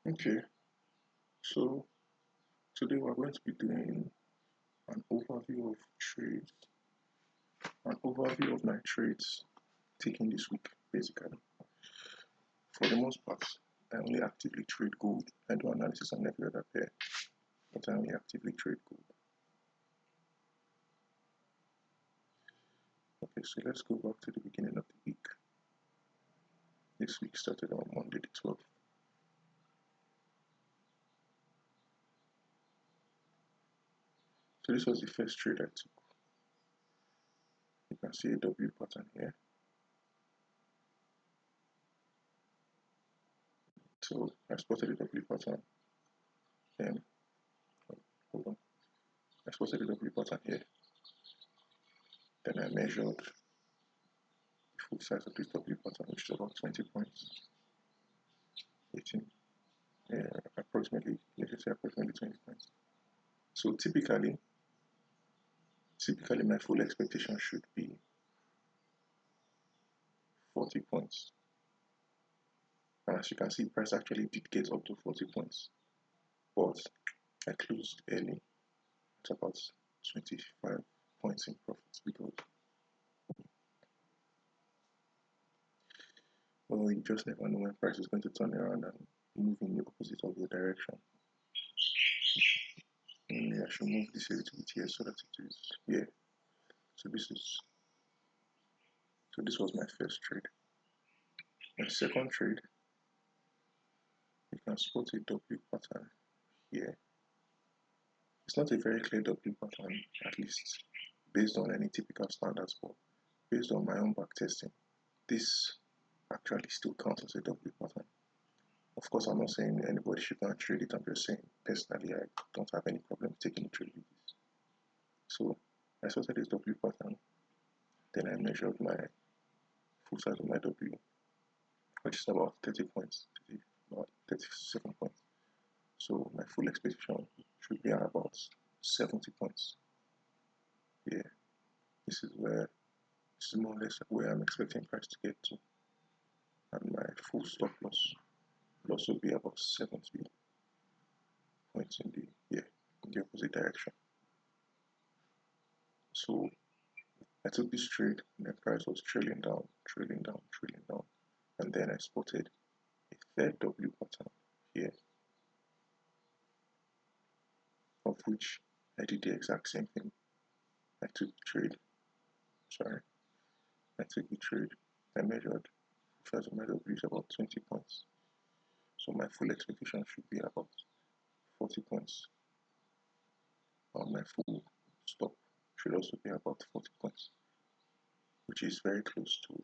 Okay, so today we're going to be doing an overview of trades, an overview of my trades taken this week, basically. For the most part, I only actively trade gold. I do analysis on every other pair, but I only actively trade gold. Okay, so let's go back to the beginning of the week. This week started on Monday the 12th. So this was the first trade I took. You can see a W pattern here. So I spotted a W pattern. Then, hold on. I spotted a W pattern here. Then I measured the full size of this W pattern, which is about 20 points. 18. Approximately, let's say approximately 20 points. So typically my full expectation should be 40 points. And as you can see, price actually did get up to 40 points. But I closed early at about 25 points in profits because, well, you just never know when price is going to turn around and move in the opposite of your direction. Maybe I should move this a little bit here so that it is, yeah. So this was my first trade. My second trade, you can spot a W pattern here. It's not a very clear W pattern, at least based on any typical standards, but based on my own back testing, this actually still counts as a W pattern. Of course, I'm not saying anybody should not trade it. I'm just saying personally, I don't have any problem taking a trade with this. So I spotted this W pattern, then I measured my full size of my W, which is about 30 points, about 37 points. So my full expectation should be at about 70 points. Yeah, this is more or less where I'm expecting price to get to. And my full stop loss will also be about 70 points in the opposite direction. So I took this trade and the price was trailing down, and then I spotted a third W pattern here, of which I did the exact same thing. I took the trade, I measured first of my W is about 20 points. So my full expectation should be about 40 points. My full stop should also be about 40 points, which is very close to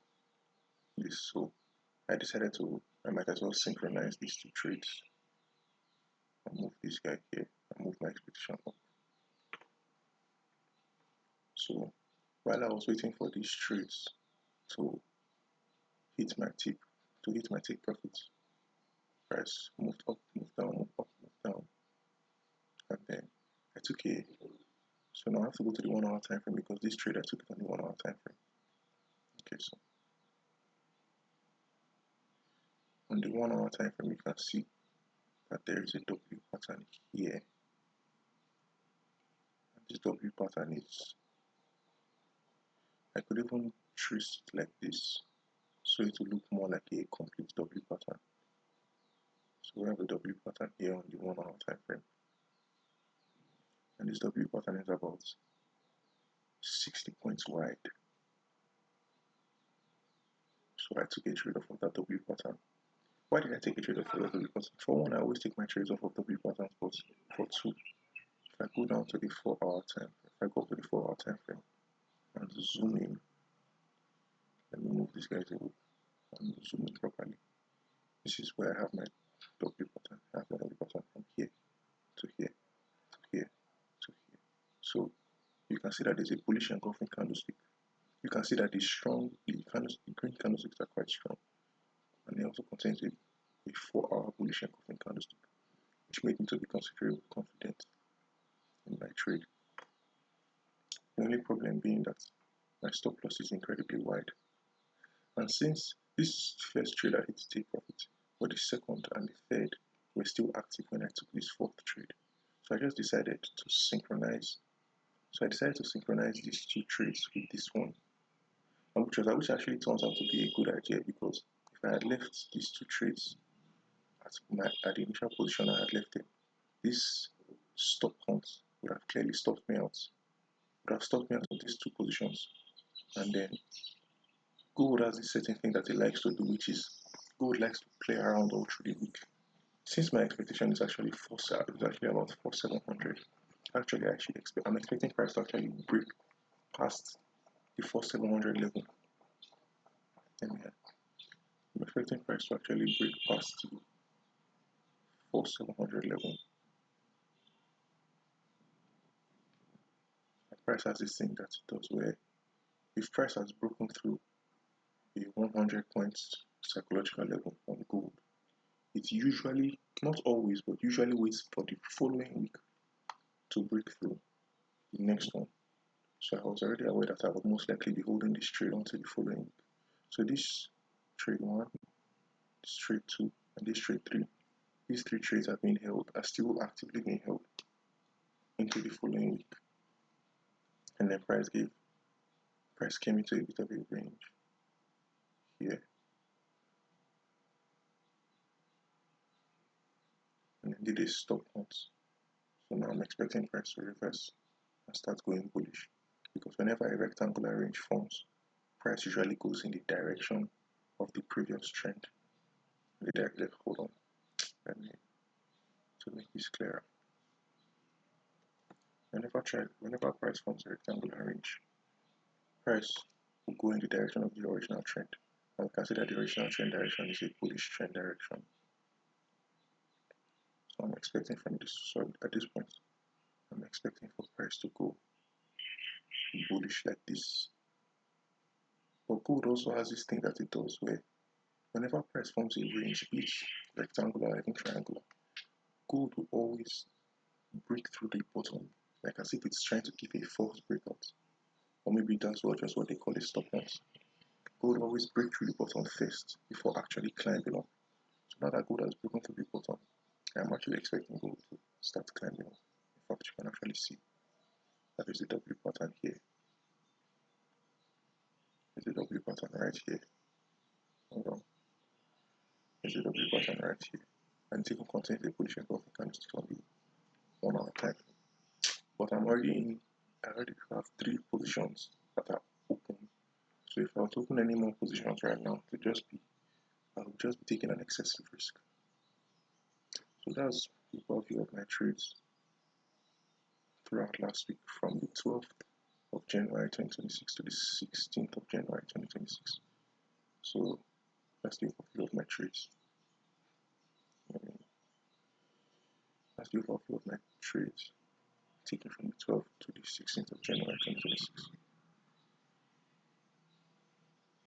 this. So I decided I might as well synchronize these two trades and move this guy here and move my expectation up. So while I was waiting for these trades to hit my take profits, price moved up, moved down, moved up, moved down, and then I took so now I have to go to the 1 hour time frame because this trade I took it on the 1 hour time frame. Okay, so on the 1 hour time frame you can see that there is a W pattern here, and this W pattern is, I could even trace it like this so it will look more like a complete W pattern. So we have a W pattern here on the 1 hour time frame, and this W pattern is about 60 points wide. So I took a trade off of that W pattern. Why did I take a trade off of that W pattern? For one, I always take my trades off of W patterns, but for two, if I go down to the 4 hour time, if I go up to the 4 hour time frame and zoom in, let me move this guy to and zoom in properly. This is where I have my W pattern. I have my W pattern from here to here to here to here. So you can see that there's a bullish engulfing candlestick. You can see that the green candlesticks are quite strong, and it also contains a 4-hour bullish engulfing candlestick, which made me to be considerably confident in my trade. The only problem being that my stop loss is incredibly wide, and since this first trade I hit take profit, but the second and the third were still active when I took this fourth trade. So I just decided to synchronize. So I decided to synchronize these two trades with this one, which actually turns out to be a good idea, because if I had left these two trades at the initial position I had left it, this stop hunt would have clearly stopped me out. Would have stopped me out of these two positions, and then gold has this certain thing that it likes to do, which is gold likes to play around all through the week. Since my expectation is actually about 4,700, I'm expecting price to actually break past the 4,700 level. And yeah, I'm expecting price to actually break past the 4,700 level. The price has this thing that it does where if price has broken through the 100 points psychological level on gold, it usually, not always, but usually waits for the following week to break through the next one. So I was already aware that I would most likely be holding this trade until the following week. So this trade 1, this trade 2, and this trade 3, these 3 trades are still actively being held into the following week. And then price came into a bit of a range here. And then did a stop hunt. So now I'm expecting price to reverse and start going bullish. Because whenever a rectangular range forms, price usually goes in the direction of the previous trend. Hold on. Let me to make this clearer. Whenever price forms a rectangular range, price will go in the direction of the original trend. And we can see that the original trend direction is a bullish trend direction. So I'm expecting at this point, I'm expecting for price to go bullish like this. But gold also has this thing that it does where whenever price forms a range, each rectangular or even triangular, gold will always break through the bottom, like as if it's trying to give a false breakout. Or maybe that's just what they call a stop loss. Gold always break through the bottom first before actually climbing up. So now that gold has broken through the bottom, I'm actually expecting gold to start climbing up. In fact, you can actually see that there's a W pattern here. There's a W pattern right here. Hold on. There's a W pattern right here. And it even contains a bullish engulfing candlestick on the 1 hour time. But I already have 3 positions that are open. So if I were to open any more positions right now, I would just be taking an excessive risk. So that's the overview of my trades throughout last week, from the 12th of January 2026 to the 16th of January 2026. So that's the overview of my trades. Taken from the 12th to the 16th of January 2026.